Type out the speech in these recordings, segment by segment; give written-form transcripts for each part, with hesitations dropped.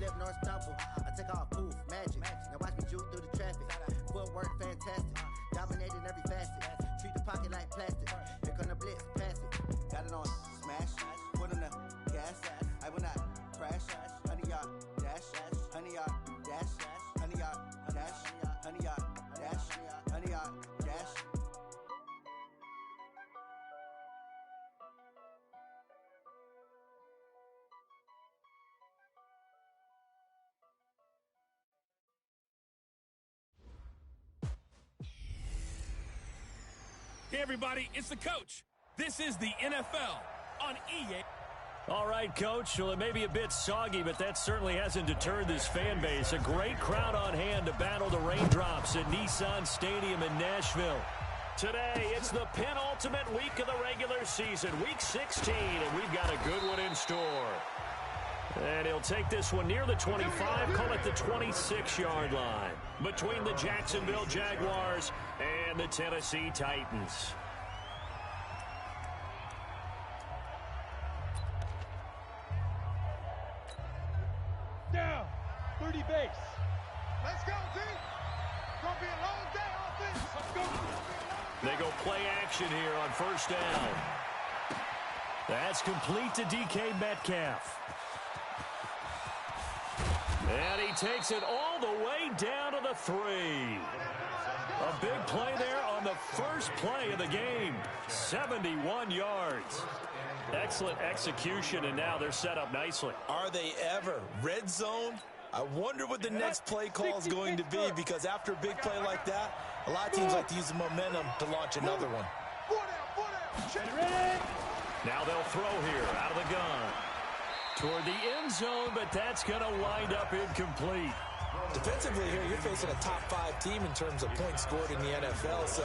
slip nor stumble. I take off poof, magic. Now watch me juke through the traffic. Footwork fantastic. Dominating every facet. Treat the pocket like plastic. Here come the blitz, pass it. Got it on smash. Put on the gas. I will not crash. Honey yard dash. Honey yard dash. Honey yard dash. Honey yard dash. Honey yard dash. Hey, everybody, it's the coach. This is the NFL on EA. All right, Coach. Well, it may be a bit soggy, but that certainly hasn't deterred this fan base. A great crowd on hand to battle the raindrops at Nissan Stadium in Nashville. Today, it's the penultimate week of the regular season, Week 16, and we've got a good one in store. And he'll take this one near the 25, call it the 26-yard line, between the Jacksonville Jaguars and the Tennessee Titans. Down, 30 base. Let's go, team. It's going to be a long day offense. Let's go. They go play action here on first down. That's complete to DK Metcalf. And he takes it all the way down to the 3. A big play there on the first play of the game. 71 yards. Excellent execution, and now they're set up nicely. Are they ever? Red zone? I wonder what the next play call is going to be, because after a big play like that, a lot of teams like to use the momentum to launch another one. Now they'll throw here out of the gun. Toward the end zone, but that's going to wind up incomplete. Defensively here, you're facing a top 5 team in terms of points scored in the NFL. So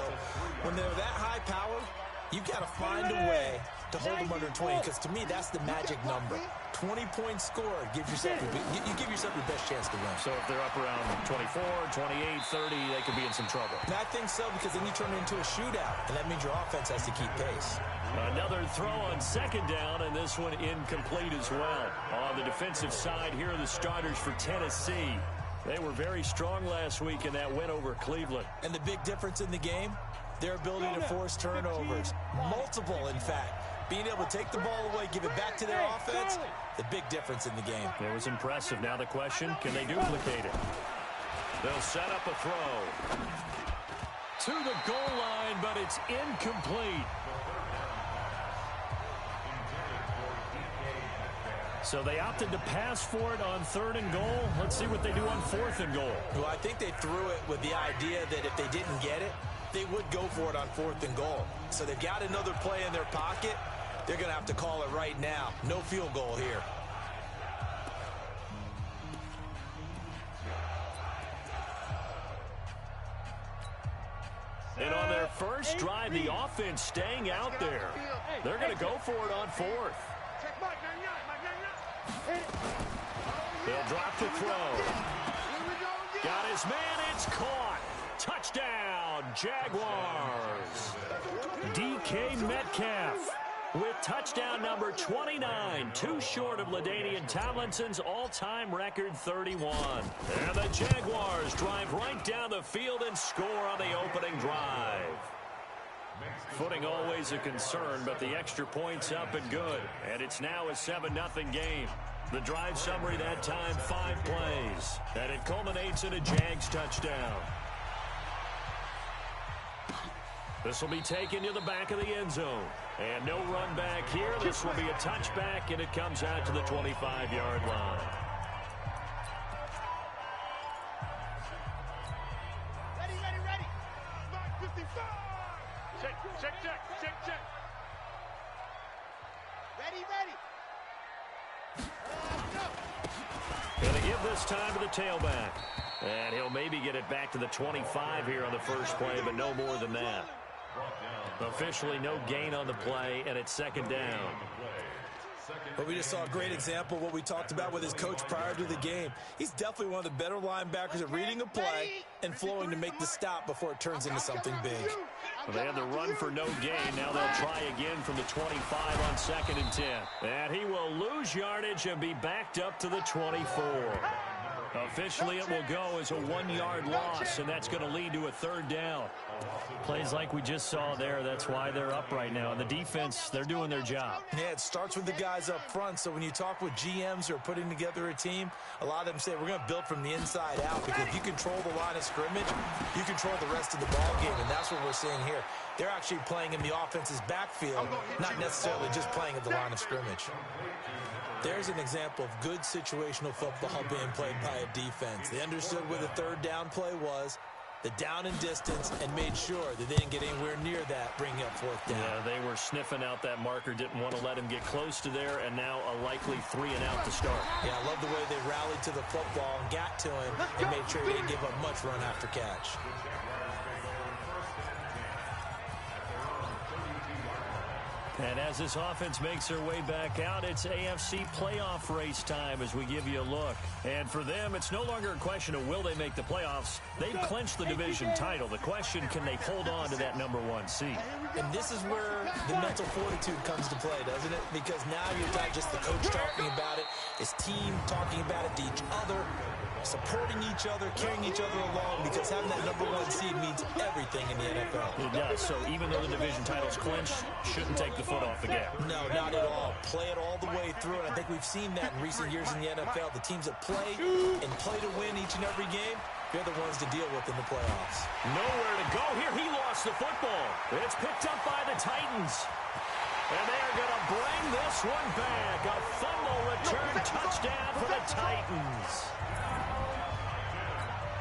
when they're that high powered, you've got to find a way to hold them under 20, because to me, that's the magic number. 20 points scored, you give yourself your best chance to win. So if they're up around 24, 28, 30, they could be in some trouble. And I think so, because then you turn it into a shootout, and that means your offense has to keep pace. Another throw on second down, and this one incomplete as well. On the defensive side, here are the starters for Tennessee. They were very strong last week in that win over Cleveland. And the big difference in the game, their ability to force turnovers. Multiple, in fact. Being able to take the ball away, give it back to their offense, the big difference in the game. It was impressive. Now the question, can they duplicate it? They'll set up a throw. To the goal line, but it's incomplete. So they opted to pass for it on 3rd and goal. Let's see what they do on 4th and goal. Well, I think they threw it with the idea that if they didn't get it, they would go for it on 4th and goal. So they've got another play in their pocket. They're going to have to call it right now. No field goal here. And on their first drive, the offense staying out there. They're going to go for it on 4th. They'll drop the throw. Got his man, it's caught. Touchdown, Jaguars. DK Metcalf with touchdown number 29, too short of LaDainian Tomlinson's all-time record 31. And the Jaguars drive right down the field and score on the opening drive. Footing always a concern, but the extra point's up and good. And it's now a 7-0 game. The drive summary that time, 5 plays. And it culminates in a Jags touchdown. This will be taken to the back of the end zone. And no run back here. This will be a touchback, and it comes out to the 25-yard line. Ready. Mark 55. Check. Ready. Going to give this time to the tailback. And he'll maybe get it back to the 25 here on the first play, but no more than that. Officially no gain on the play, and it's 2nd down. But we just saw a great example of what we talked about with his coach prior to the game. He's definitely one of the better linebackers at reading a play and flowing to make the stop before it turns into something big. Well, they had the run for no gain. Now they'll try again from the 25 on 2nd and 10. And he will lose yardage and be backed up to the 24. Officially, it will go as a 1-yard loss, and that's going to lead to a 3rd down. Plays like we just saw there, that's why they're up right now. And the defense, they're doing their job. Yeah, it starts with the guys up front. So when you talk with GMs who are putting together a team, a lot of them say we're going to build from the inside out, because if you control the line of scrimmage, you control the rest of the ball game, and that's what we're seeing here. They're actually playing in the offense's backfield, not necessarily just playing at the line of scrimmage. There's an example of good situational football being played by a defense. They understood where the 3rd down play was, the down and distance, and made sure that they didn't get anywhere near that, bringing up 4th down. Yeah, they were sniffing out that marker, didn't want to let him get close to there, and now a likely 3 and out to start. Yeah, I love the way they rallied to the football and got to him and made sure he didn't give up much run after catch. And as this offense makes their way back out, it's AFC playoff race time as we give you a look. And for them, it's no longer a question of will they make the playoffs. They've clinched the division title. The question, can they hold on to that #1 seed? And this is where the mental fortitude comes to play, doesn't it? Because now you're not just the coach talking about it, his team talking about it to each other, supporting each other, carrying each other along, because having that #1 seed means everything in the NFL. It does. So even though the division title's clinched, shouldn't take the foot off the gas. No, not at all. Play it all the way through, and I think we've seen that in recent years in the NFL. The teams that play and play to win each and every game, they're the ones to deal with in the playoffs. Nowhere to go here. He lost the football. It's picked up by the Titans. And they're going to bring this one back. A fumble return touchdown for the Titans.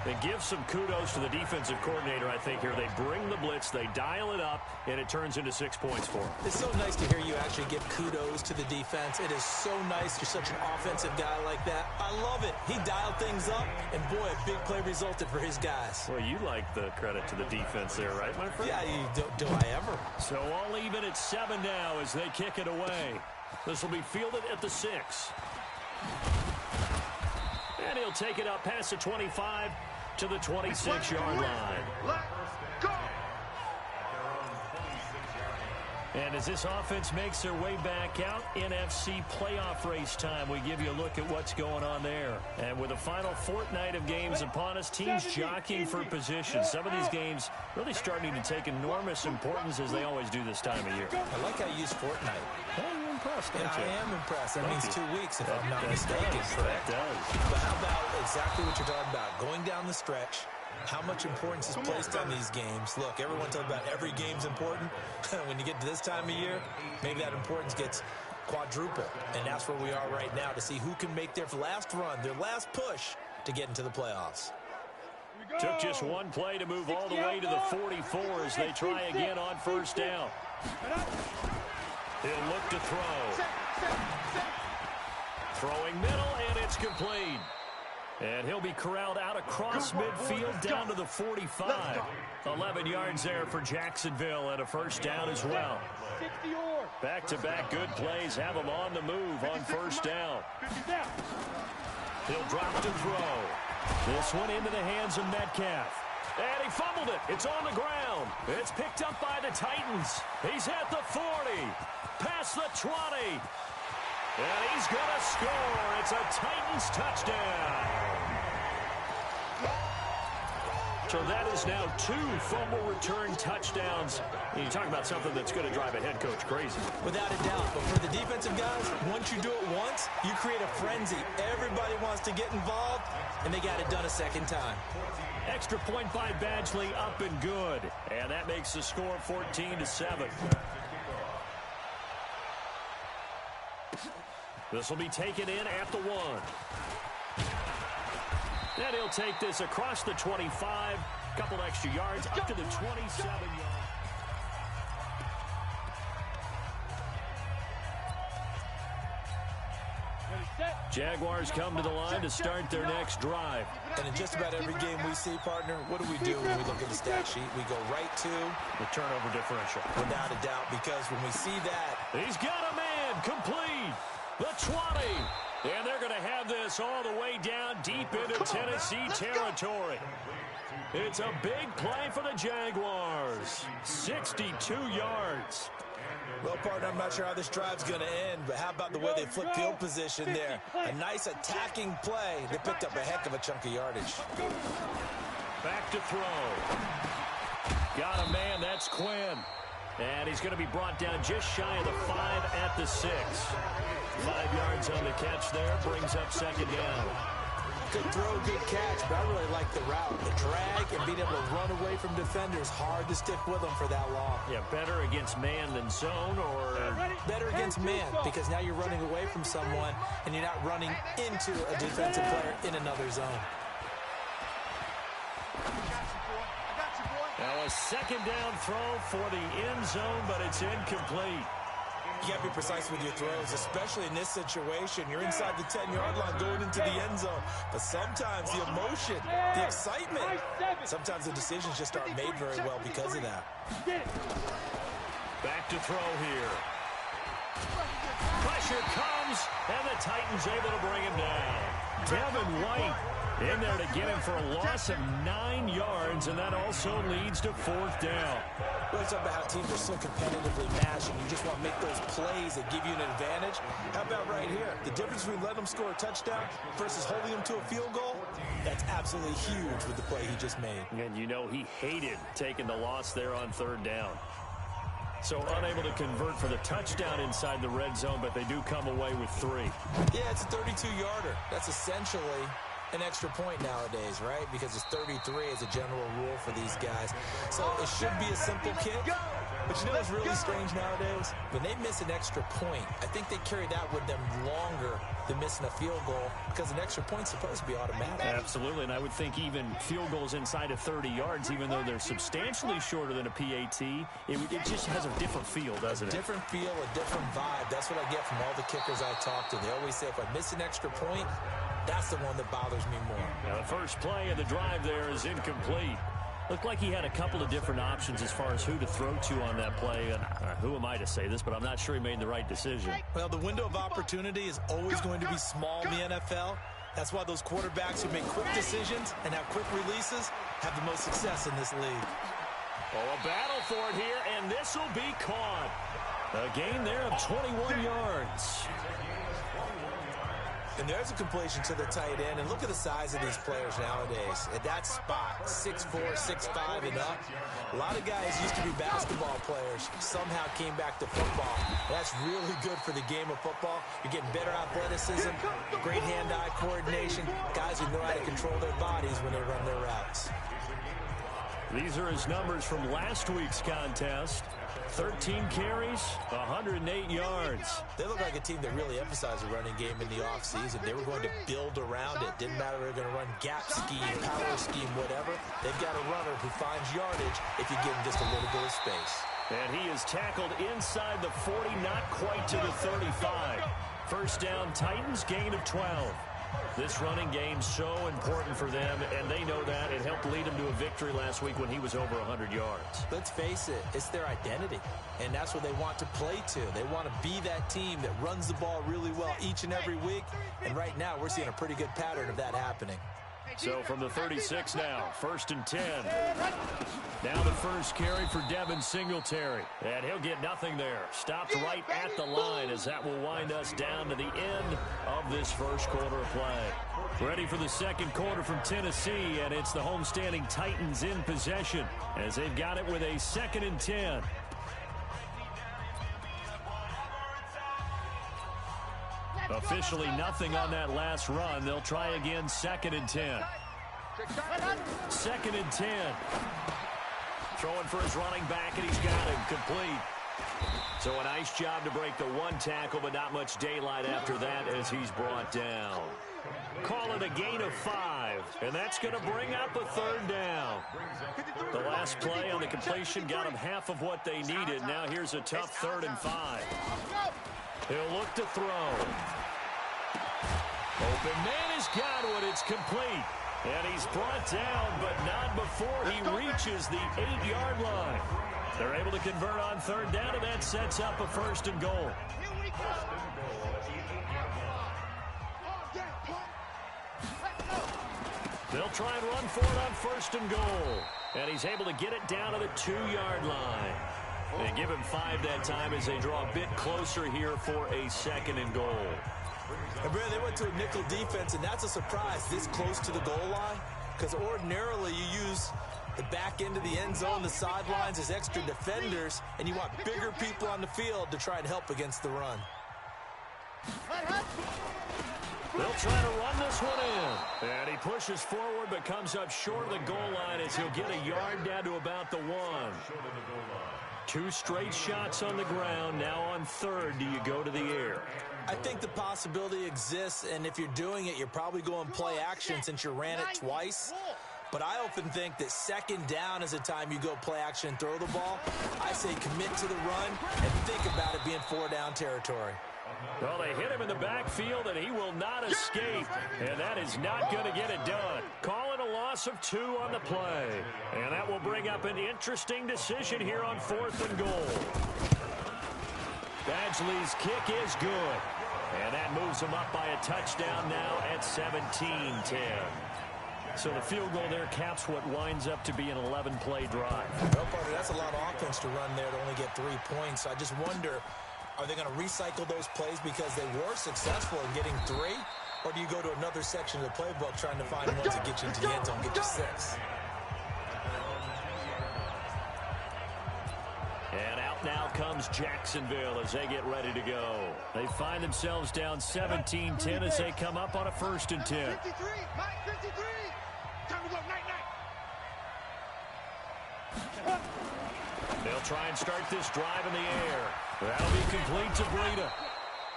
They give some kudos to the defensive coordinator, I think, here. They bring the blitz, they dial it up, and it turns into 6 points for them. It's so nice to hear you actually give kudos to the defense. It is so nice. You're such an offensive guy like that. I love it. He dialed things up, and boy, a big play resulted for his guys. Well, you like the credit to the defense there, right, my friend? Yeah, do I ever? So all even at 7 now as they kick it away. This will be fielded at the 6. And he'll take it up past the 25 to the 26-yard line. Let's go! And as this offense makes their way back out, NFC playoff race time, we give you a look at what's going on there. And with the final fortnight of games upon us, teams jockeying for position. Some of these games really starting to take enormous importance, as they always do this time of year. I like how you use fortnight. Well, you're impressed, aren't you? I am impressed. That means 2 weeks, if I'm not That mistaken. does. Correct? That does. But how about exactly what you're talking about? Going down the stretch, how much importance is placed on these games. Look, everyone talks about every game's important. When you get to this time of year, maybe that importance gets quadruple. And that's where we are right now, to see who can make their last run, their last push to get into the playoffs. Took just one play to move all the way to the 44 as they try again on 1st down. He'll look to throw. Throwing middle, and it's complete. And he'll be corralled out across midfield down to the 45. 11 yards there for Jacksonville, and a 1st down as well. Back-to-back good plays have him on the move on 1st down. He'll drop to throw. This one into the hands of Metcalf. And he fumbled it. It's on the ground. It's picked up by the Titans. He's at the 40. Past the 20. And he's going to score. It's a Titans touchdown. So that is now 2 fumble return touchdowns. And you talk about something that's going to drive a head coach crazy. Without a doubt. But for the defensive guys, once you do it once, you create a frenzy. Everybody wants to get involved, and they got it done a second time. Extra point by Badgley, up and good. And that makes the score 14-7. This will be taken in at the 1. And he'll take this across the 25. Couple extra yards up to the 27-yard. Jaguars come to the line to start their next drive. And in just about every game we see, partner, what do we do when we look at the stat sheet? We go right to the turnover differential. Without a doubt, because when we see that, he's got a man complete. The 20. And they're going to have this all the way down deep into Tennessee territory. It's a big play for the Jaguars. 62 yards. Well, partner, I'm not sure how this drive's going to end, but how about the way they flip field position there? A nice attacking play. They picked up a heck of a chunk of yardage. Back to throw. Got a man. That's Quinn. And he's going to be brought down just shy of the 5 at the 6. 5 yards on the catch there. Brings up second down. Good throw, good catch, but I really like the route. The drag and being able to run away from defenders. Hard to stick with them for that long. Yeah, better against man than zone, or better against man, because now you're running away from someone and you're not running into a defensive player in another zone. Now a second down throw for the end zone, but it's incomplete. You got to be precise with your throws, especially in this situation. You're inside the 10-yard line going into the end zone. But sometimes the emotion, the excitement, sometimes the decisions just aren't made very well because of that. Back to throw here. Pressure comes, and the Titans able to bring him down. Devin White in there to get him for a loss of 9 yards, and that also leads to 4th down. Well, it's about how teams are so competitively matched, and you just want to make those plays that give you an advantage. How about right here? The difference between letting them score a touchdown versus holding them to a field goal, that's absolutely huge with the play he just made. And you know he hated taking the loss there on 3rd down. So unable to convert for the touchdown inside the red zone, but they do come away with 3. Yeah, it's a 32-yarder. That's essentially an extra point nowadays, right? Because it's 33 as a general rule for these guys. So it should be a simple kick. But you know what's really strange nowadays? When they miss an extra point, I think they carry that with them longer than missing a field goal, because an extra point's supposed to be automatic. Absolutely, and I would think even field goals inside of 30 yards, even though they're substantially shorter than a PAT, it just has a different feel, doesn't it? A different feel, a different vibe. That's what I get from all the kickers I talk to. They always say, if I miss an extra point, that's the one that bothers me more. Now, the first play of the drive there is incomplete. Looked like he had a couple of different options as far as who to throw to on that play. And who am I to say this, but I'm not sure he made the right decision. Well, the window of opportunity is always going to be small in the NFL. That's why those quarterbacks who make quick decisions and have quick releases have the most success in this league. Oh, a battle for it here, and this will be caught. A gain there of 21 yards. And there's a completion to the tight end. And look at the size of these players nowadays. At that spot, 6'4", 6'5", and up. A lot of guys used to be basketball players, somehow came back to football. That's really good for the game of football. You're getting better athleticism, great hand-eye coordination, guys who know how to control their bodies when they run their routes. These are his numbers from last week's contest. 13 carries, 108 yards. They look like a team that really emphasized the running game in the offseason. They were going to build around it. Didn't matter if they were going to run gap scheme, power scheme, whatever. They've got a runner who finds yardage if you give him just a little bit of space. And he is tackled inside the 40, not quite to the 35. First down, Titans, gain of 12. This running game so important for them, and they know that. It helped lead them to a victory last week when he was over 100 yards. Let's face it, it's their identity, and that's what they want to play to. They want to be that team that runs the ball really well each and every week, and right now we're seeing a pretty good pattern of that happening. So from the 36 now, 1st and 10. Now the first carry for Devin Singletary. And he'll get nothing there. Stopped right at the line as that will wind us down to the end of this first quarter of play. Ready for the second quarter from Tennessee, and it's the homestanding Titans in possession as they've got it with a 2nd and 10. Officially nothing on that last run. They'll try again, 2nd and 10. 2nd and 10. Throwing for his running back, and he's got him complete. So a nice job to break the one tackle, but not much daylight after that as he's brought down. Call it a gain of 5, and that's going to bring up a 3rd down. The last play on the completion got them half of what they needed. Now here's a tough 3rd and 5. He'll look to throw. Open man has got it. It's complete. And he's brought down, but not before he reaches the 8-yard line. They're able to convert on third down, and that sets up a 1st and goal. They'll try and run for it on 1st and goal. And he's able to get it down to the 2-yard line. They give him 5 that time as they draw a bit closer here for a 2nd and goal. And Brad, they went to a nickel defense, and that's a surprise this close to the goal line, because ordinarily you use the back end of the end zone, the sidelines as extra defenders, and you want bigger people on the field to try and help against the run. They'll try to run this one in. And he pushes forward but comes up short of the goal line as he'll get a yard down to about the 1. 2 straight shots on the ground. Now on 3rd, do you go to the air? I think the possibility exists, and if you're doing it, you're probably going play action since you ran it twice. But I often think that 2nd down is a time you go play action and throw the ball. I say commit to the run and think about it being 4-down territory. Well, they hit him in the backfield, and he will not escape. And that is not going to get it done. Calling a loss of 2 on the play. And that will bring up an interesting decision here on 4th and goal. Badgley's kick is good. And that moves him up by a touchdown now at 17-10. So the field goal there caps what winds up to be an 11-play drive. Well, Parker, that's a lot of offense to run there to only get 3 points. I just wonder, are they going to recycle those plays because they were successful in getting 3? Or do you go to another section of the playbook trying to find ones that get you into the end zone, get you 6? And out now comes Jacksonville as they get ready to go. They find themselves down 17-10 as they come up on a 1st and 10. 53, Mike, 53. Time to go, night. They'll try and start this drive in the air. That'll be complete to Breida.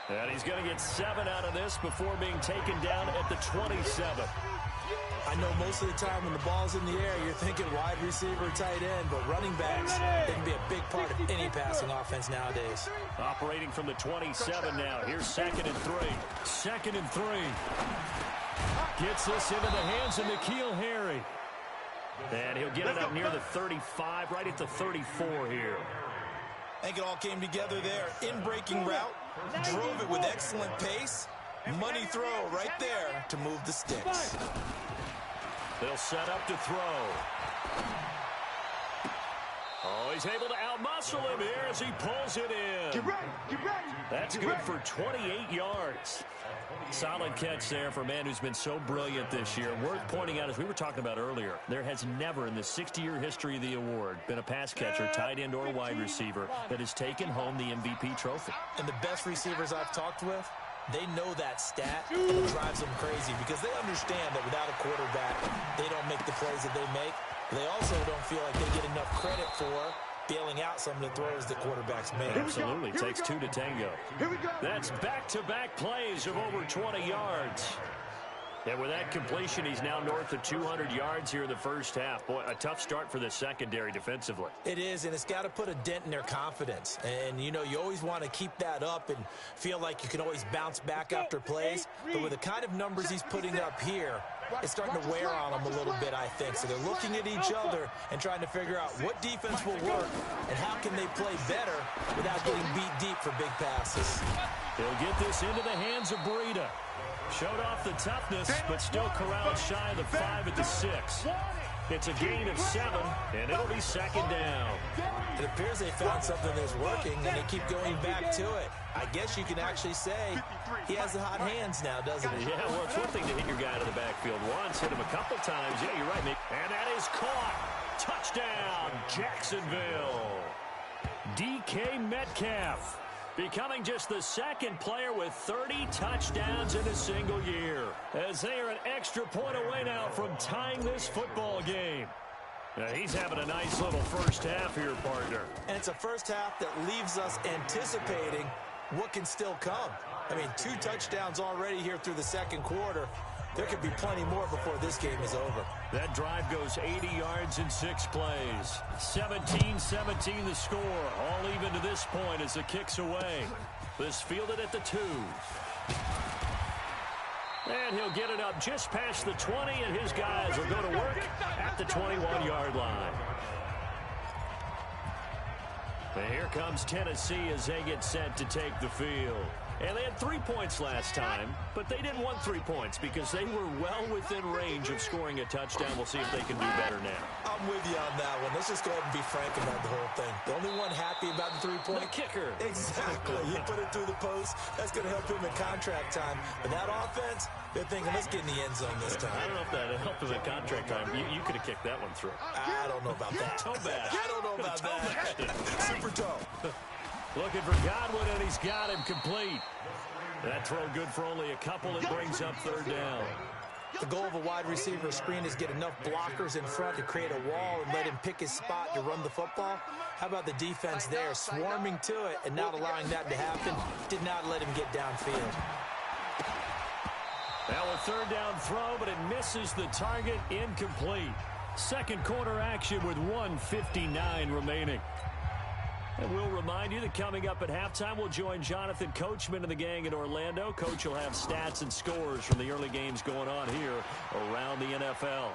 And he's going to get 7 out of this before being taken down at the 27. I know most of the time when the ball's in the air, you're thinking wide receiver, tight end, but running backs, they can be a big part of any passing offense nowadays. Operating from the 27 now. Here's 2nd and 3. 2nd and 3. Gets this into the hands of N'Keal Harry. And he'll get it up near the 35, right at the 34 here. I think it all came together there. In-breaking route, drove it with excellent pace. Money throw right there to move the sticks. They'll set up to throw. Oh, he's able to outmuscle him here as he pulls it in. Get ready. That's good for 28 yards. Solid catch there for a man who's been so brilliant this year. Worth pointing out, as we were talking about earlier, there has never in the 60-year history of the award been a pass catcher, tight end, or wide receiver that has taken home the MVP trophy. And the best receivers I've talked with, they know that stat, and it drives them crazy because they understand that without a quarterback, they don't make the plays that they make. They also don't feel like they get enough credit for bailing out some of the throws the quarterbacks make. Absolutely. It takes 2 to tango. Here we go. That's back-to-back plays of over 20 yards. And with that completion, he's now north of 200 yards here in the first half. Boy, a tough start for the secondary defensively. It is, and it's got to put a dent in their confidence. And, you know, you always want to keep that up and feel like you can always bounce back after plays. But with the kind of numbers he's putting up here, it's starting to wear on them a little bit, I think. So they're looking at each other and trying to figure out what defense will work and how can they play better without getting beat deep for big passes. He'll get this into the hands of Breida. Showed off the toughness, but still corralled shy of the 5 at the 6. It's a gain of 7, and it'll be 2nd down. It appears they found something that's working, and they keep going back to it. I guess you can actually say he has the hot hands now, doesn't he? Yeah, well, it's one thing to hit your guy to the backfield once, hit him a couple times. Yeah, you're right, Nick. And that is caught. Touchdown, Jacksonville. DK Metcalf, becoming just the 2nd player with 30 touchdowns in a single year, as they are an extra point away now from tying this football game. Now, he's having a nice little first half here, partner. And it's a first half that leaves us anticipating what can still come. I mean, 2 touchdowns already here through the second quarter. There could be plenty more before this game is over. That drive goes 80 yards in 6 plays. 17-17 the score. All even to this point as the kick's away. This fielded at the 2. And he'll get it up just past the 20, and his guys will go to work at the 21-yard line. And here comes Tennessee as they get set to take the field. And they had 3 points last time, but they didn't want 3 points because they were well within range of scoring a touchdown. We'll see if they can do better now. I'm with you on that one. Let's just go ahead and be frank about the whole thing. The only one happy about the 3-point? The kicker. Exactly. You put it through the post. That's going to help him in contract time. But that offense, they're thinking, let's get in the end zone this time. I don't know if that helped him in contract time. You could have kicked that one through. I don't know about that. Toe bash. I don't know about that. Super toe. Looking for Godwin, and he's got him complete. That throw good for only a couple. It brings up 3rd down. The goal of a wide receiver screen is get enough blockers in front to create a wall and let him pick his spot to run the football. How about the defense there, swarming to it and not allowing that to happen? Did not let him get downfield. Now a 3rd down throw, but it misses the target, incomplete. Second quarter action with 1:59 remaining. And we'll remind you that coming up at halftime, we'll join Jonathan Coachman and the gang in Orlando. Coach will have stats and scores from the early games going on here around the NFL.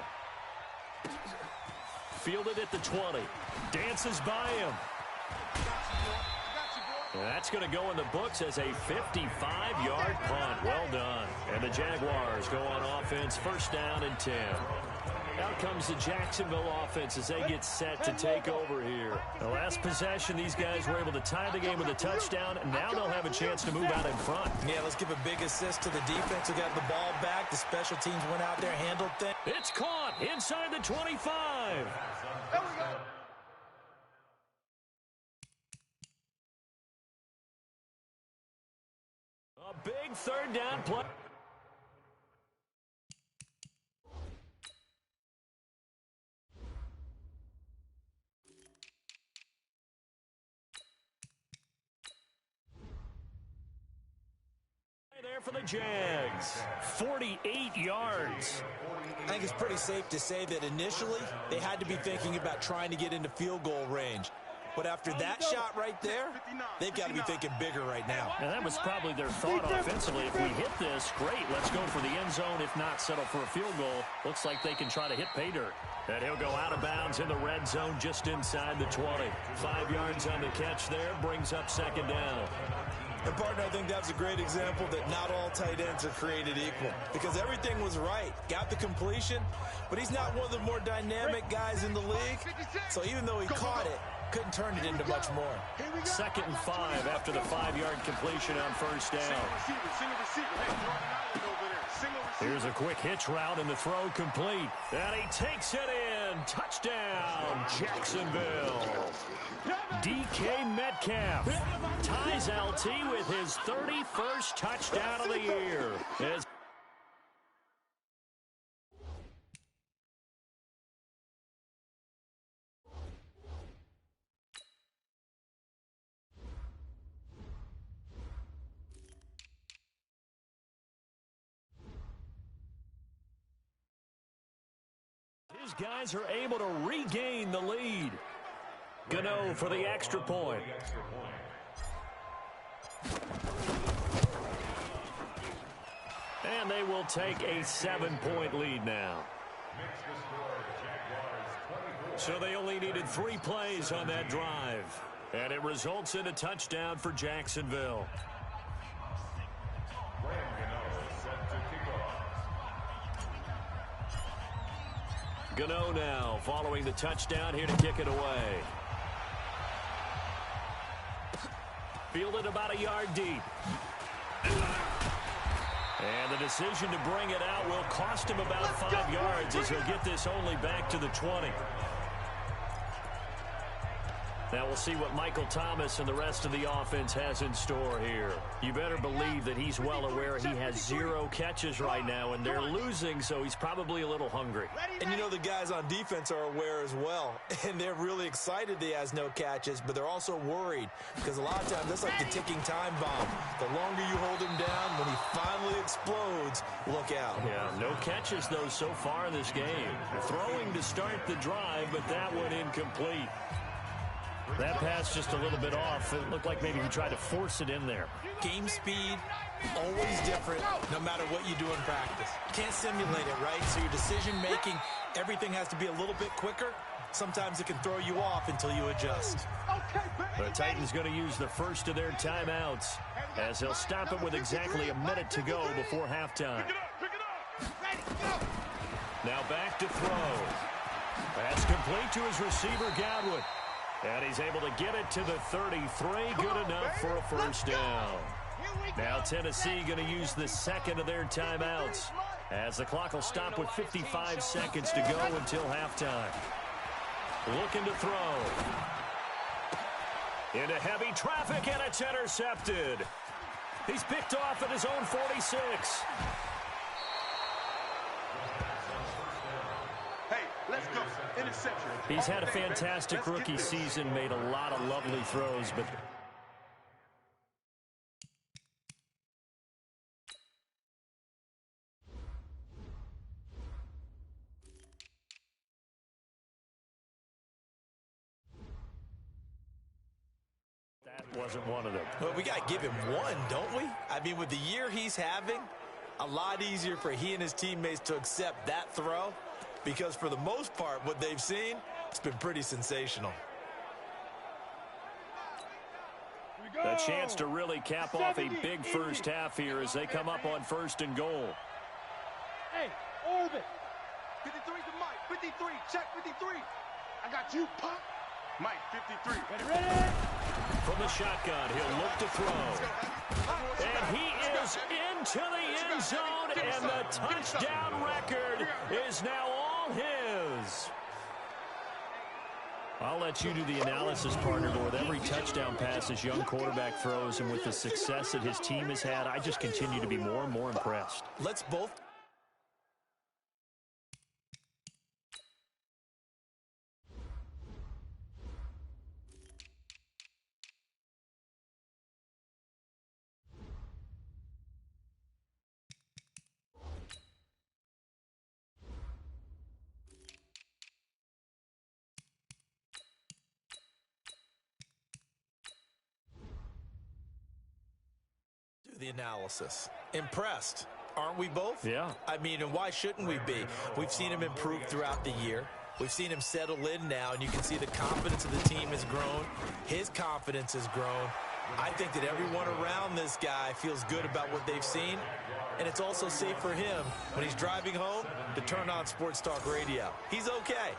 Fielded at the 20. Dances by him. And that's going to go in the books as a 55-yard punt. Well done. And the Jaguars go on offense, 1st down and 10. Out comes the Jacksonville offense as they get set to take over here. The last possession, these guys were able to tie the game with a touchdown, and now they'll have a chance to move out in front. Yeah, let's give a big assist to the defense who got the ball back. The special teams went out there, handled things. It's caught inside the 25. There we go. A big 3rd down play. There for the Jags. 48 yards. I think it's pretty safe to say that initially they had to be thinking about trying to get into field goal range. But after that shot right there, they've got to be thinking bigger right now. And that was probably their thought offensively. If we hit this, great, let's go for the end zone. If not, settle for a field goal. Looks like they can try to hit pay dirt. And he'll go out of bounds in the red zone just inside the 20. 5 yards on the catch there, brings up 2nd down. And, partner, I think that's a great example that not all tight ends are created equal because everything was right. Got the completion, but he's not one of the more dynamic guys in the league. So even though he caught it, couldn't turn it into much more. 2nd and 5 after the 5-yard completion on 1st down. Here's a quick hitch route and the throw complete. And he takes it in. Touchdown, Jacksonville. DK Metcalf ties LT with his 31st touchdown of the year. His guys are able to regain the lead. Gano for the extra point. And they will take a 7-point lead now. So they only needed 3 plays on that drive. And it results in a touchdown for Jacksonville. Gano now following the touchdown here to kick it away. Fielded about a yard deep. And the decision to bring it out will cost him about 5 yards as he'll get this only back to the 20. Now we'll see what Michael Thomas and the rest of the offense has in store here. You better believe that he's well aware he has 0 catches right now, and they're losing, so he's probably a little hungry. And you know the guys on defense are aware as well, and they're really excited he has no catches, but they're also worried because a lot of times that's like the ticking time bomb. The longer you hold him down, when he finally explodes, look out. Yeah, no catches, though, so far in this game. Throwing to start the drive, but that one incomplete. That pass just a little bit off. It looked like maybe he tried to force it in there. Game speed, always different, no matter what you do in practice. Can't simulate it, right? So your decision-making, everything has to be a little bit quicker. Sometimes it can throw you off until you adjust. The Titans going to use the first of their timeouts as they'll stop it with exactly a minute to go before halftime. Now back to throw. That's complete to his receiver, Godwin. And he's able to get it to the 33. Good enough for a first down. Now Tennessee going to use the second of their timeouts as the clock will stop with 55 seconds to go until halftime. Looking to throw. Into heavy traffic, and it's intercepted. He's picked off at his own 46. Let's go. Interception. He's had a fantastic rookie season, made a lot of lovely throws, but that wasn't one of them. Well, we got to give him one, don't we? I mean, with the year he's having, a lot easier for he and his teammates to accept that throw. Because for the most part, what they've seen, it's been pretty sensational. A chance to really cap off a big first half here as they come up on 1st and goal. Hey, orbit. 53 to Mike. 53. Check 53. I got you, punk. Mike, 53. Ready? From the shotgun, he'll look to throw. And he is into the end zone, and the touchdown record is now all his. I'll let you do the analysis, partner, but with every touchdown pass this young quarterback throws and with the success that his team has had, I just continue to be more and more impressed. Let's both the analysis. Impressed, aren't we both? Yeah. I mean, and why shouldn't we be? We've seen him improve throughout the year. We've seen him settle in now, and you can see the confidence of the team has grown. His confidence has grown. I think that everyone around this guy feels good about what they've seen, and it's also safe for him when he's driving home to turn on Sports Talk Radio. He's okay.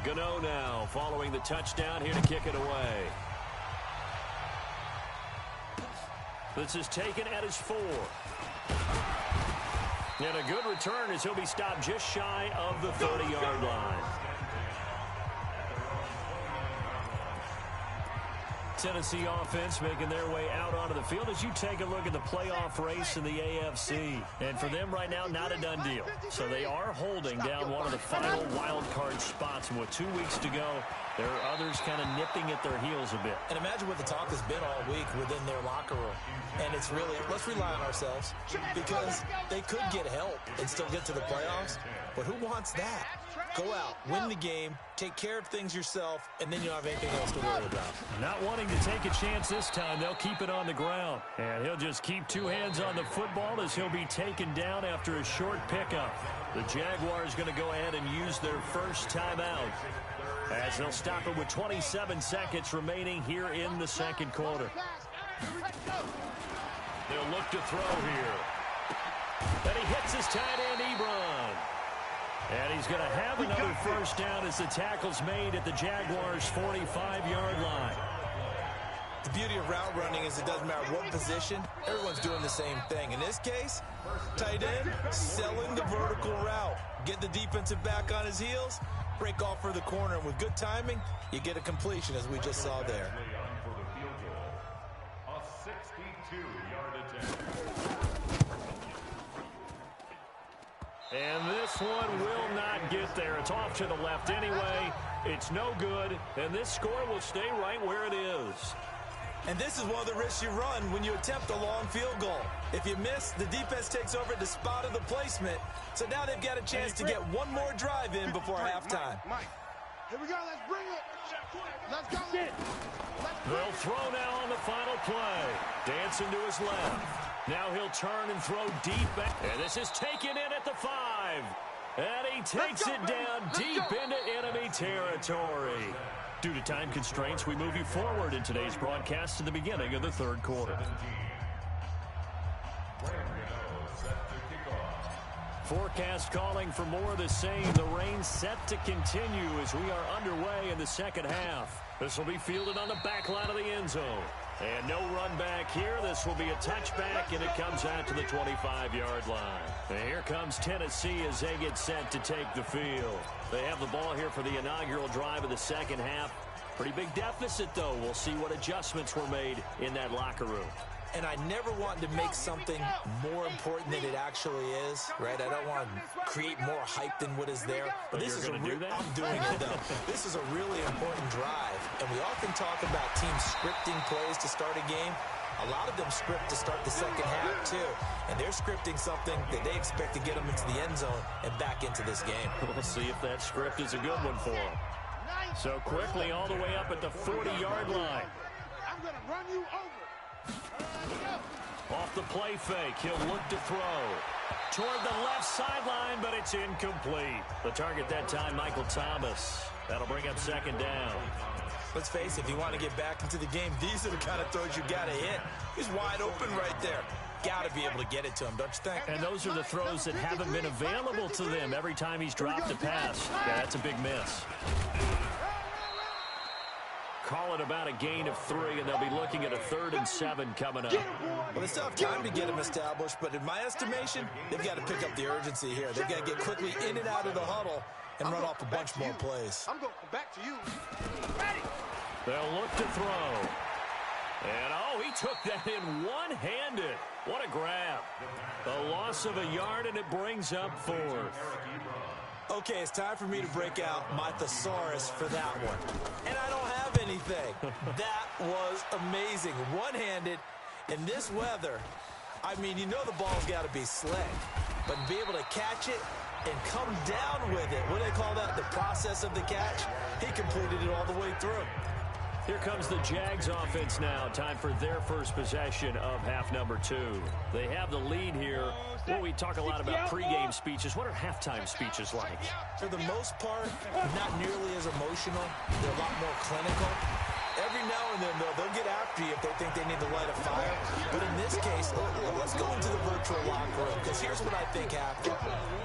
Gano now following the touchdown here to kick it away. This is taken at his 4. And a good return as he'll be stopped just shy of the 30-yard line. Tennessee offense making their way out onto the field as you take a look at the playoff race in the AFC. And for them right now, not a done deal. So they are holding down one of the final wild card spots. And with 2 weeks to go, there are others kind of nipping at their heels a bit. And imagine what the talk has been all week within their locker room. And it's really, let's rely on ourselves because they could get help and still get to the playoffs. But who wants that? Go out, win the game, take care of things yourself, and then you don't have anything else to worry about. Not wanting to take a chance this time, they'll keep it on the ground. And he'll just keep 2 hands on the football as he'll be taken down after a short pickup. The Jaguars going to go ahead and use their first timeout as they'll stop it with 27 seconds remaining here in the second quarter. They'll look to throw here. And he hits his tight end, Ebron. And he's going to have another first down as the tackle's made at the Jaguars' 45-yard line. The beauty of route running is it doesn't matter what position, everyone's doing the same thing. In this case, tight end, selling the vertical route. Get the defensive back on his heels, break off for the corner. And with good timing, you get a completion as we just saw there. And this one will not get there. It's off to the left anyway. It's no good, and this score will stay right where it is. And this is one of the risks you run when you attempt a long field goal. If you miss, the defense takes over at the spot of the placement. So now they've got a chance to get one more drive in before halftime. Mike, here we go. Let's bring it. Let's go. They'll throw now on the final play. Dancing to his left. Now he'll turn and throw deep back. And this is taken in at the 5. And he takes it down deep into enemy territory. Due to time constraints, we move you forward in today's broadcast to the beginning of the third quarter. Forecast calling for more of the same. The rain set to continue as we are underway in the second half. This will be fielded on the back line of the end zone. And no run back here. This will be a touchback, and it comes out to the 25-yard line. And here comes Tennessee as they get set to take the field. They have the ball here for the inaugural drive of the second half. Pretty big deficit, though. We'll see what adjustments were made in that locker room. And I never want to make something more important than it actually is, right? I don't want to create more hype than what is there. But this is I'm doing it, though. This is a really important drive. And we often talk about teams scripting plays to start a game. A lot of them script to start the second half, too. And they're scripting something that they expect to get them into the end zone and back into this game. We'll see if that script is a good one for them. So quickly all the way up at the 40-yard line. I'm going to run you over. Off the play fake, he'll look to throw. Toward the left sideline, but it's incomplete. The target that time, Michael Thomas. That'll bring up second down. Let's face it, if you want to get back into the game, these are the kind of throws you got to hit. He's wide open right there. Got to be able to get it to him, don't you think? And those are the throws that haven't been available to them every time he's dropped a pass. Yeah, that's a big miss. Call it about a gain of 3, and they'll be looking at a 3rd and 7 coming up. Well, they still have time to get him established, but in my estimation, they've got to pick up the urgency here. They've got to get quickly in and out of the huddle and run off a bunch more plays. I'm going to come back to you. They'll look to throw. And, oh, he took that in one-handed. What a grab. The loss of a yard, and it brings up 4th. Okay, it's time for me to break out my thesaurus for that one. And I don't have anything. That was amazing. One-handed in this weather. I mean, you know the ball's got to be slick. But be able to catch it and come down with it. What do they call that? The process of the catch? He completed it all the way through. Here comes the Jags offense now. Time for their first possession of half number 2. They have the lead here. Well, we talk a lot about pregame speeches. What are halftime speeches like? For the most part, not nearly as emotional. They're a lot more clinical. Every now and then, though, they'll get after you if they think they need to light a fire. But in this case, let's go into the virtual locker room, because here's what I think happened.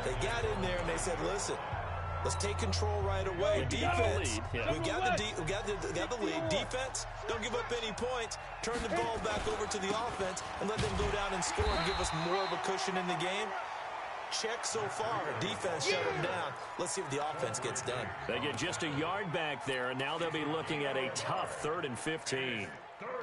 They got in there and they said, listen, let's take control right away. Defense, we got the lead. Defense, don't give up any points. Turn the ball back over to the offense and let them go down and score and give us more of a cushion in the game. Check so far. Defense shut them down. Let's see if the offense gets done. They get just a yard back there, and now they'll be looking at a tough 3rd and 15.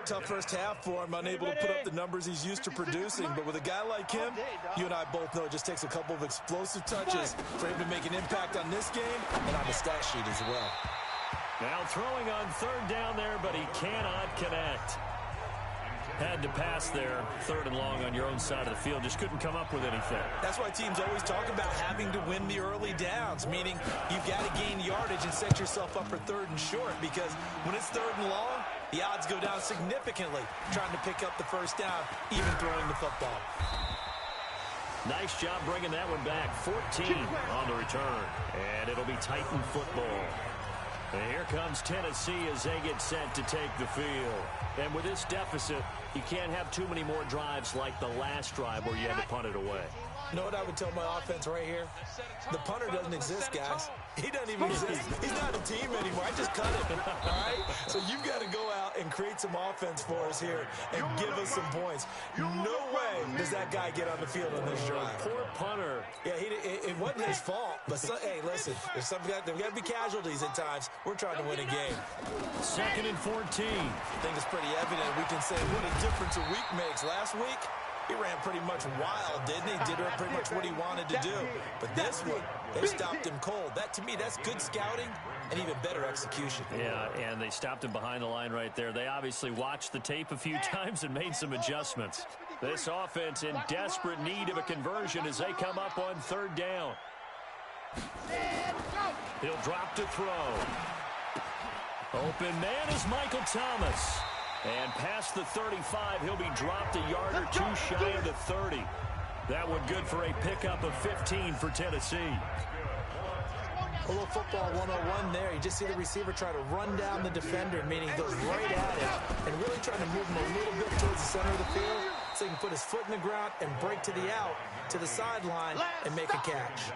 Tough first half for him, unable to put up the numbers he's used to producing. But with a guy like him, you and I both know it just takes a couple of explosive touches for him to make an impact on this game and on the stat sheet as well. Now throwing on 3rd down there, but he cannot connect. Had to pass there, 3rd and long on your own side of the field. Just couldn't come up with anything. That's why teams always talk about having to win the early downs, meaning you've got to gain yardage and set yourself up for 3rd and short, because when it's 3rd and long, the odds go down significantly trying to pick up the first down, even throwing the football. Nice job bringing that one back. 14 on the return. And it'll be Titan football. And here comes Tennessee as they get set to take the field. And with this deficit, you can't have too many more drives like the last drive where you had to punt it away. You know what I would tell my offense right here? The punter doesn't exist, guys. He doesn't even exist. He's not a team anymore. I just cut him, all right? So you've got to go out and create some offense for us here and give us some points. No way does that guy get on the field on this drive. Poor punter. Yeah, it wasn't his fault. But, hey, listen, there's got to be casualties at times. We're trying to win a game. 2nd and 14. I think it's pretty evident. We can say what a difference a week makes. Last week, He ran pretty much wild, didn't he? Did pretty much what he wanted to do. But this one, they stopped him cold. That, to me, that's good scouting and even better execution. Yeah, and they stopped him behind the line right there. They obviously watched the tape a few times and made some adjustments. This offense in desperate need of a conversion as they come up on third down. He'll drop to throw. Open man is Michael Thomas. And past the 35, he'll be dropped a yard or two shy of the 30. That one good for a pickup of 15 for Tennessee. A little football 101 there. You just see the receiver try to run down the defender, meaning he goes right at it, and really trying to move him a little bit towards the center of the field so he can put his foot in the ground and break to the out, to the sideline, and make a catch.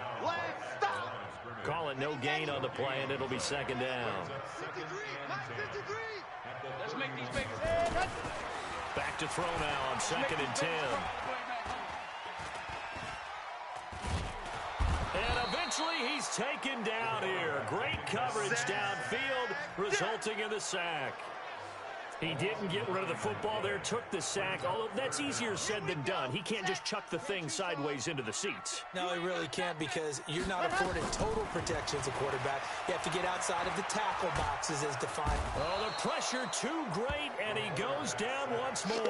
Call it no gain on the play, and it'll be second down. Let's make these babies. Back to throw now on 2nd and 10. And eventually he's taken down here. Great coverage downfield, resulting in the sack. He didn't get rid of the football there, took the sack. Although that's easier said than done. He can't just chuck the thing sideways into the seats. No, he really can't, because you're not afforded total protection as a quarterback. You have to get outside of the tackle boxes as defined. Oh, the pressure too great, and he goes down once more.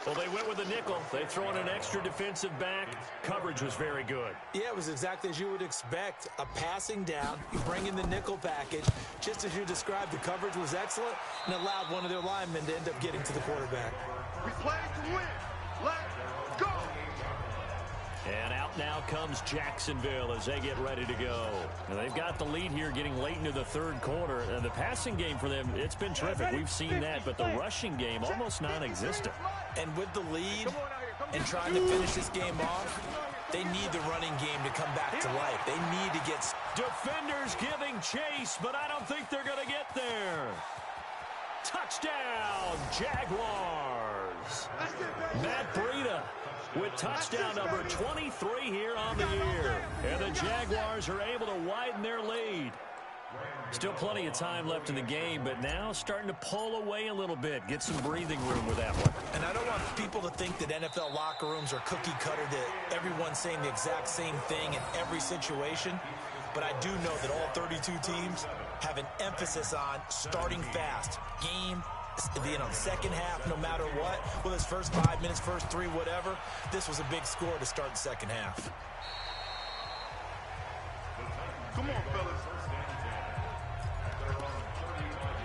Well, they went with the nickel. They throw in an extra defensive back. Coverage was very good. Yeah, it was exactly as you would expect. A passing down, you bring in the nickel package. Just as you described, the coverage was excellent and allowed one of their linemen to end up getting to the quarterback. We play to win. Let's go. And out now comes Jacksonville as they get ready to go. And they've got the lead here getting late into the third quarter. And the passing game for them, it's been terrific. We've seen that, but the rushing game almost non-existent. And with the lead and trying to finish this game off, they need the running game to come back to life. They need to get... Defenders giving chase, but I don't think they're going to get there. Touchdown, Jaguars. Matt Breida with touchdown number 23 here on the year. And the Jaguars are able to widen their lead. Still plenty of time left in the game, but now starting to pull away a little bit. Get some breathing room with that one. And I don't want people to think that NFL locker rooms are cookie cutter, that everyone's saying the exact same thing in every situation. But I do know that all 32 teams have an emphasis on starting fast. Game, second half, no matter what. Whether it's first 5 minutes, first 3, whatever. This was a big score to start the second half. Come on, fellas.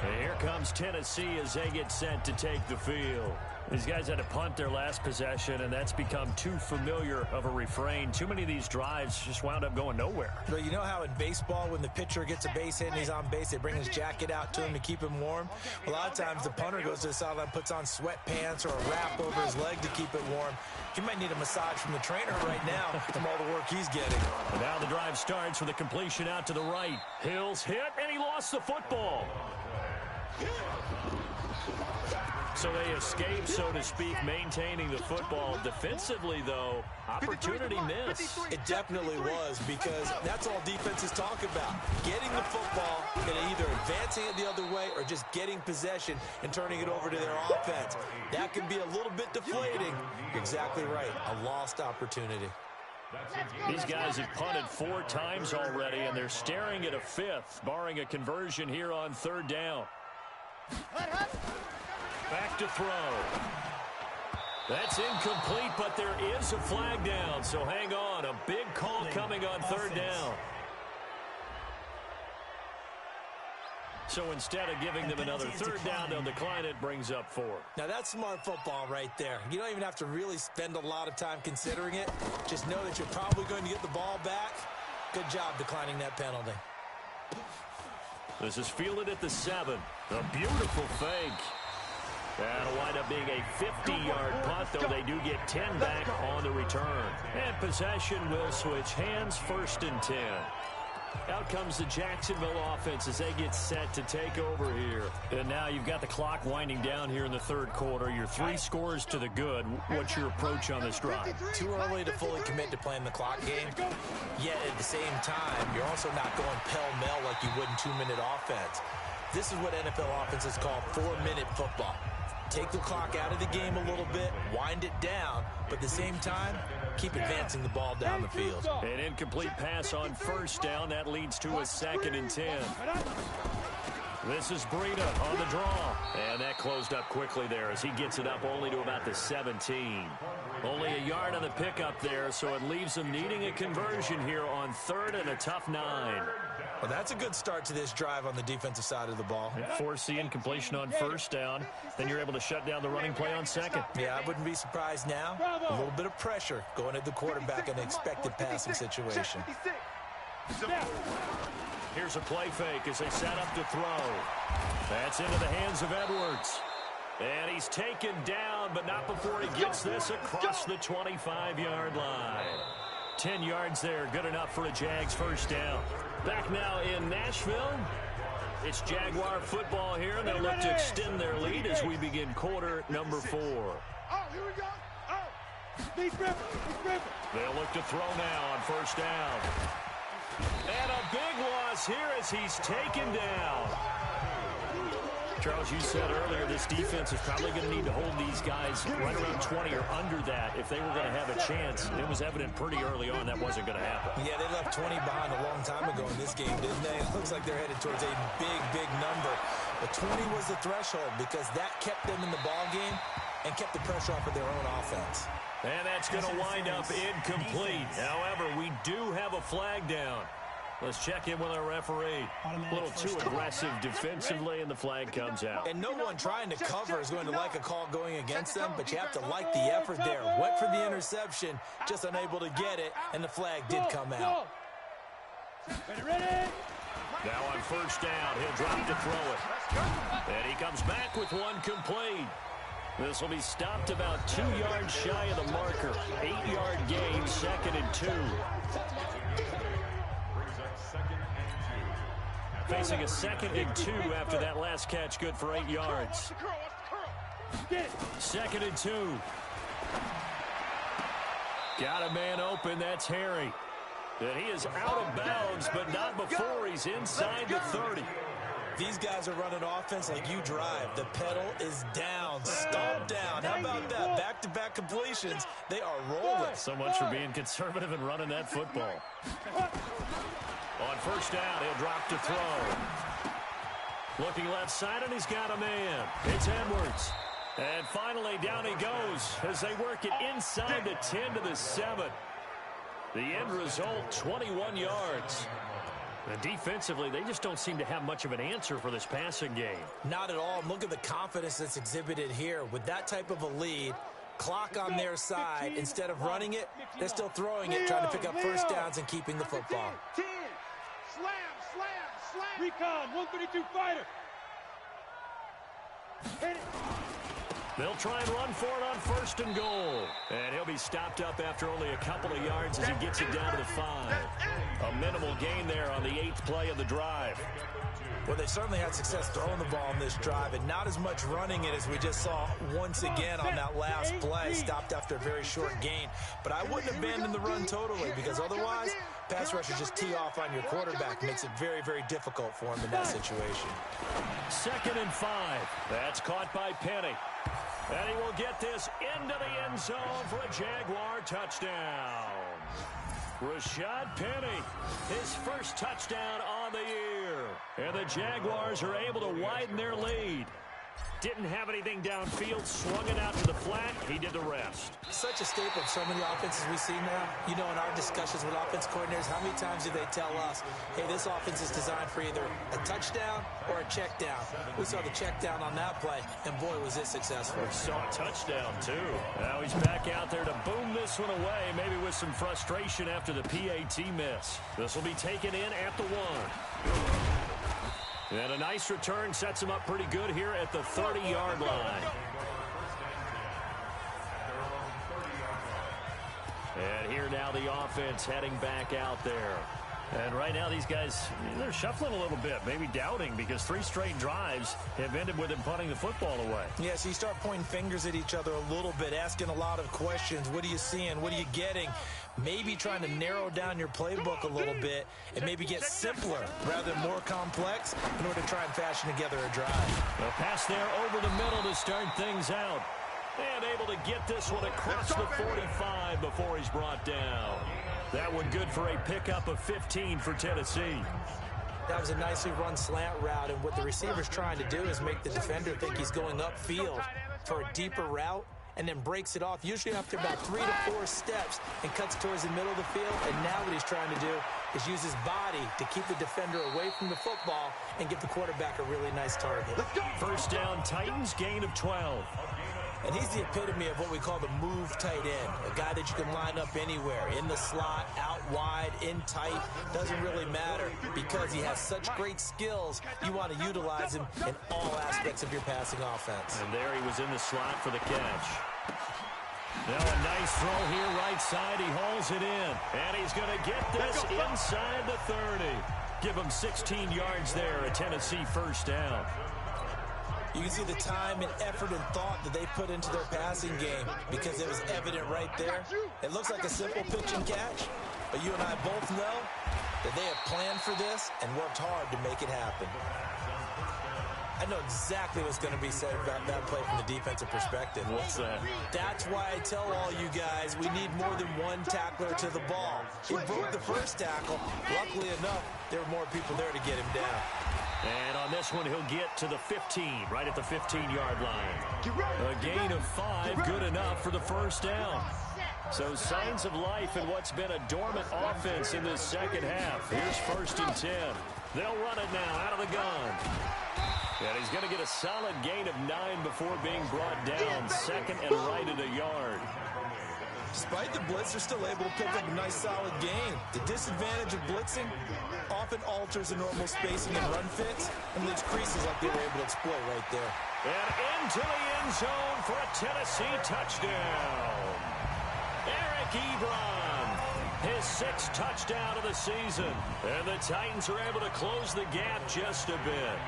And here comes Tennessee as they get set to take the field. These guys had to punt their last possession, and that's become too familiar of a refrain. Too many of these drives just wound up going nowhere. But you know how in baseball, when the pitcher gets a base hit and he's on base, they bring his jacket out to him to keep him warm? A lot of times the punter goes to the sideline, puts on sweatpants or a wrap over his leg to keep it warm. He might need a massage from the trainer right now from all the work he's getting. And now the drive starts with a completion out to the right. Hills hit, and he lost the football. So they escape, so to speak, maintaining the football. Defensively, though, opportunity missed. It definitely was, because that's all defenses talk about. Getting the football and either advancing it the other way or just getting possession and turning it over to their offense. That can be a little bit deflating. You're exactly right. A lost opportunity. These guys have punted 4 times already, and they're staring at a 5th, barring a conversion here on third down. Back to throw. That's incomplete, but there is a flag down, so hang on. A big call coming on third down. So instead of giving them another third down, they'll decline it, brings up 4. Now that's smart football right there. You don't even have to really spend a lot of time considering it. Just know that you're probably going to get the ball back. Good job declining that penalty. This is fielded at the 7. A beautiful fake. That'll wind up being a 50-yard punt, though they do get 10 back on the return. And possession will switch hands, 1st and 10. Out comes the Jacksonville offense as they get set to take over here. And now you've got the clock winding down here in the third quarter. Your 3 scores to the good. What's your approach on this drive? Too early to fully commit to playing the clock game. Yet at the same time, you're also not going pell-mell like you would in 2-minute offense. This is what NFL offenses call 4-minute football. take the clock out of the game a little bit, wind it down, but at the same time, keep advancing the ball down the field. An incomplete pass on first down. That leads to a 2nd and 10. This is Breida on the draw. And that closed up quickly there as he gets it up only to about the 17. Only a yard on the pickup there, so it leaves him needing a conversion here on 3rd and a tough 9. Well, that's a good start to this drive on the defensive side of the ball. Force the incompletion on first down. Then you're able to shut down the running play on 2nd. Yeah, I wouldn't be surprised now. A little bit of pressure going at the quarterback in an expected passing situation. Here's a play fake as they set up to throw. That's into the hands of Edwards. And he's taken down, but not before he gets this across the 25-yard line. 10 yards there, good enough for a Jags first down. Back now in Nashville. It's Jaguar football here, and they'll look to extend their lead as we begin quarter number 4. Oh, here we go. Oh. They'll look to throw now on first down. And a big loss here as he's taken down. Charles, you said earlier this defense is probably going to need to hold these guys right around 20 or under that if they were going to have a chance. It was evident pretty early on that wasn't going to happen. Yeah, they left 20 behind a long time ago in this game, didn't they? It looks like they're headed towards a big, big number. But 20 was the threshold because that kept them in the ball game and kept the pressure off of their own offense. And that's going to wind up incomplete. However, we do have a flag down. Let's check in with our referee. A little too aggressive defensively, and the flag comes out. And no one trying to cover is going to like a call going against them, but you have to like the effort there. Went for the interception, just unable to get it, and the flag did come out. Now on first down, he'll drop to throw it. And he comes back with one complete. This will be stopped about 2 yards shy of the marker. 8-yard gain, 2nd and 2. Facing a 2nd and 2 after that last catch, good for 8 yards. 2nd and 2. Got a man open, that's Harry. And he is out of bounds, but not before he's inside the 30. These guys are running offense like you drive. The pedal is down, stomp down. How about that? Back-to-back completions. They are rolling. So much for being conservative and running that football. On first down, he'll drop to throw. Looking left side, and he's got a man. It's Edwards. And finally, down he goes as they work it inside the 10 to the 7. The end result, 21 yards. And defensively, they just don't seem to have much of an answer for this passing game. Not at all. Look at the confidence that's exhibited here. With that type of a lead, clock on their side, instead of running it, they're still throwing it, trying to pick up first downs and keeping the football. 10. Slam. Recon, 132 fighter. Hit it. They'll try and run for it on first and goal. And he'll be stopped up after only a couple of yards as he gets it down to the 5. A minimal gain there on the 8th play of the drive. Well, they certainly had success throwing the ball on this drive, and not as much running it as we just saw once again on that last play. Stopped after a very short gain. But I wouldn't abandon the run totally, because otherwise, pass rushers just tee off on your quarterback. Makes it very, very difficult for him in that situation. 2nd and 5. That's caught by Penny. And he will get this into the end zone for a Jaguar touchdown. Rashad Penny, his first touchdown on the year. And the Jaguars are able to widen their lead. Didn't have anything downfield, swung it out to the flat. He did the rest. Such a staple of so many offenses we see now. You know, in our discussions with offense coordinators, how many times do they tell us, hey, this offense is designed for either a touchdown or a check down. We saw the check down on that play, and boy, was it successful. We saw a touchdown, too. Now he's back out there to boom this one away, maybe with some frustration after the PAT miss. This will be taken in at the 1. And a nice return sets him up pretty good here at the 30-yard line. And here now the offense heading back out there. And right now, these guys, they're shuffling a little bit, maybe doubting, because 3 straight drives have ended with them punting the football away. Yeah, so you start pointing fingers at each other a little bit, asking a lot of questions. What are you seeing? What are you getting? Maybe trying to narrow down your playbook a little bit and maybe get simpler rather than more complex in order to try and fashion together a drive. A pass there over the middle to start things out. And able to get this one across the 45 before he's brought down. That one good for a pickup of 15 for Tennessee. That was a nicely run slant route, and what the receiver's trying to do is make the defender think he's going upfield for a deeper route and then breaks it off, usually after about 3 to 4 steps, and cuts towards the middle of the field. And now what he's trying to do is use his body to keep the defender away from the football and give the quarterback a really nice target. First down, Titans, gain of 12. And he's the epitome of what we call the move tight end, a guy that you can line up anywhere, in the slot, out wide, in tight, doesn't really matter because he has such great skills. You want to utilize him in all aspects of your passing offense. And there he was in the slot for the catch. Now a nice throw here, right side. He hauls it in, and he's going to get this inside the 30. Give him 16 yards there, a Tennessee first down. You can see the time and effort and thought that they put into their passing game because it was evident right there. It looks like a simple pitch and catch, but you and I both know that they have planned for this and worked hard to make it happen. I know exactly what's going to be said about that play from the defensive perspective. What's that? That's why I tell all you guys we need more than one tackler to the ball. He broke the first tackle. Luckily enough, there were more people there to get him down. And on this one, he'll get to the 15, right at the 15-yard line. A gain of 5, good enough for the first down. So signs of life in what's been a dormant offense in this second half. Here's 1st and 10. They'll run it now out of the gun. And he's going to get a solid gain of 9 before being brought down. 2nd and right at a yard. Despite the blitz, they're still able to pick up a nice, solid gain. The disadvantage of blitzing often alters the normal spacing and run fits and leaves creases like they were able to exploit right there. And into the end zone for a Tennessee touchdown. Eric Ebron, his 6th touchdown of the season. And the Titans are able to close the gap just a bit.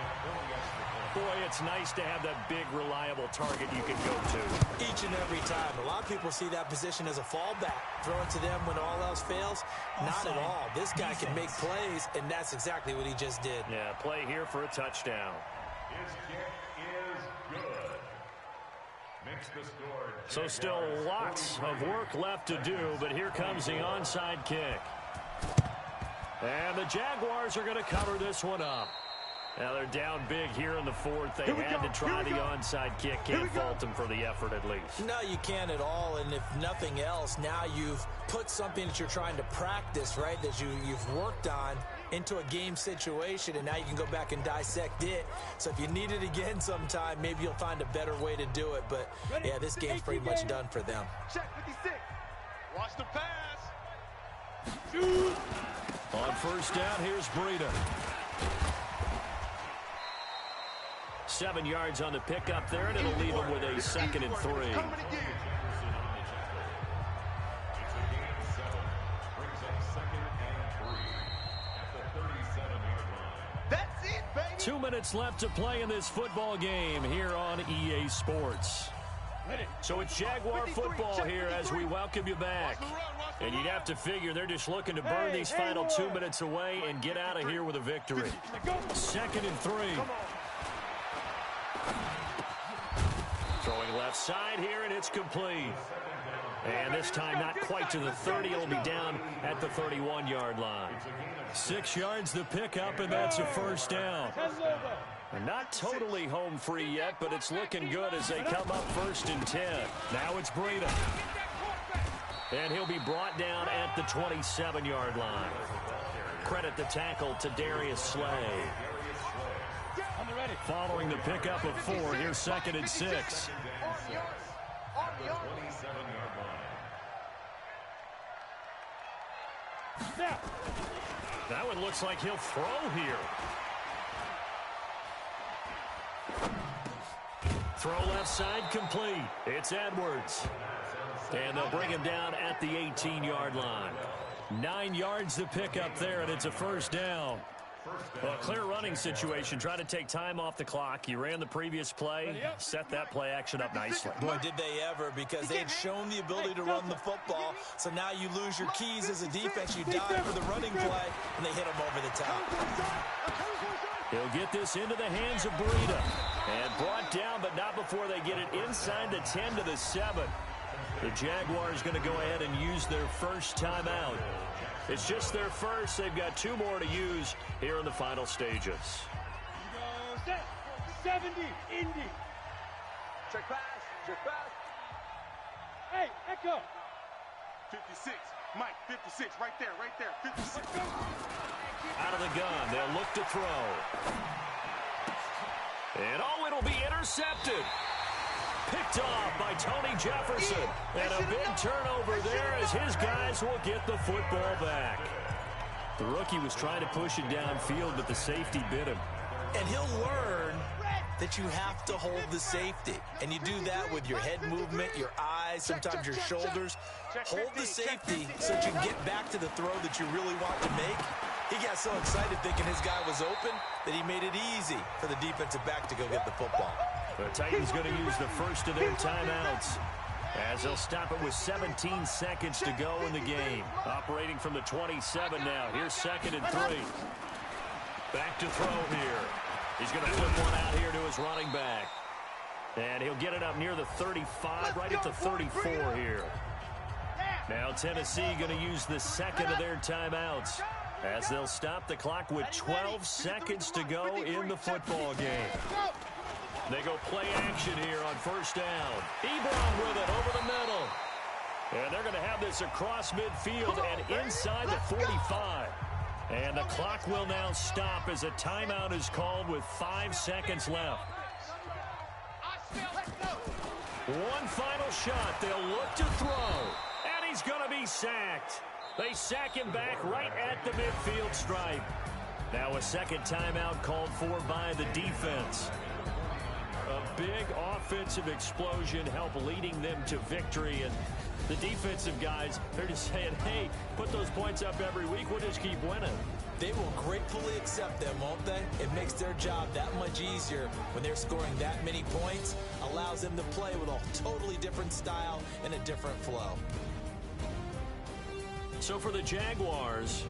Boy, it's nice to have that big, reliable target you can go to. Each and every time. A lot of people see that position as a fallback. Throw it to them when all else fails. Not at all. This guy can make plays, and that's exactly what he just did. Yeah, play here for a touchdown. His kick is good. Makes the score. So still lots of work left to do, but here comes the onside kick. And the Jaguars are going to cover this one up. Now they're down big here in the 4th. They had to try the onside kick. Can't fault them for the effort at least. No, you can't at all. And if nothing else, now you've put something that you're trying to practice, right, that you've worked on into a game situation, and now you can go back and dissect it. So if you need it again sometime, maybe you'll find a better way to do it. But, yeah, this game's pretty much done for them. Check 56. Watch the pass. On 1st down, here's Breida. 7 yards on the pickup there, and it'll leave him with a 2nd and 3. That's it, baby. 2 minutes left to play in this football game here on EA Sports. So it's Jaguar football here as we welcome you back. And you'd have to figure they're just looking to burn these final 2 minutes away and get out of here with a victory. 2nd and 3. Throwing left side here, and it's complete. And this time not quite to the 30. It'll be down at the 31-yard line. 6 yards the pickup, and that's a first down. And not totally home free yet, but it's looking good as they come up 1st and 10. Now it's Breida. And he'll be brought down at the 27-yard line. Credit the tackle to Darius Slay. Following the pickup of 4, here's 2nd and 6. That one looks like he'll throw here. Throw left side complete. It's Edwards. And they'll bring him down at the 18-yard line. 9 yards to pick up there, and it's a first down. Well, a clear running situation. Trying to take time off the clock. He ran the previous play, set that play action up nicely. Boy, did they ever, because they've shown the ability to run the football. So now you lose your keys as a defense. You dive for the running play, and they hit him over the top. He'll get this into the hands of Breida. And brought down, but not before they get it inside the 10 to the 7. The Jaguars going to go ahead and use their first timeout. It's just their first. They've got 2 more to use here in the final stages. 70, Indy. Check pass. Hey, Echo. 56. Mike, 56. Right there. 56. Out of the gun. They'll look to throw. And it'll be intercepted. Picked off by Tony Jefferson. And a big turnover there as his guys will get the football back. The rookie was trying to push it downfield, but the safety bit him. And he'll learn that you have to hold the safety. And you do that with your head movement, your eyes, sometimes your shoulders. Hold the safety so that you can get back to the throw that you really want to make. He got so excited thinking his guy was open that he made it easy for the defensive back to go get the football. The Titans going to use the first of their timeouts as they'll stop it with 17 seconds to go in the game. Operating from the 27 now. Here's 2nd and 3. Back to throw here. He's going to flip one out here to his running back. And he'll get it up near the 35, right at the 34 here. Now Tennessee going to use the second of their timeouts as they'll stop the clock with 12 seconds to go in the football game. They go play action here on first down. Ebron with it over the middle. And they're going to have this across midfield and inside the 45. And the clock will now stop as a timeout is called with 5 seconds left. One final shot. They'll look to throw. And he's going to be sacked. They sack him back right at the midfield stripe. Now a second timeout called for by the defense. A big offensive explosion helped leading them to victory. And the defensive guys, they're just saying, hey, put those points up every week. We'll just keep winning. They will gratefully accept them, won't they? It makes their job that much easier when they're scoring that many points. Allows them to play with a totally different style and a different flow. So for the Jaguars,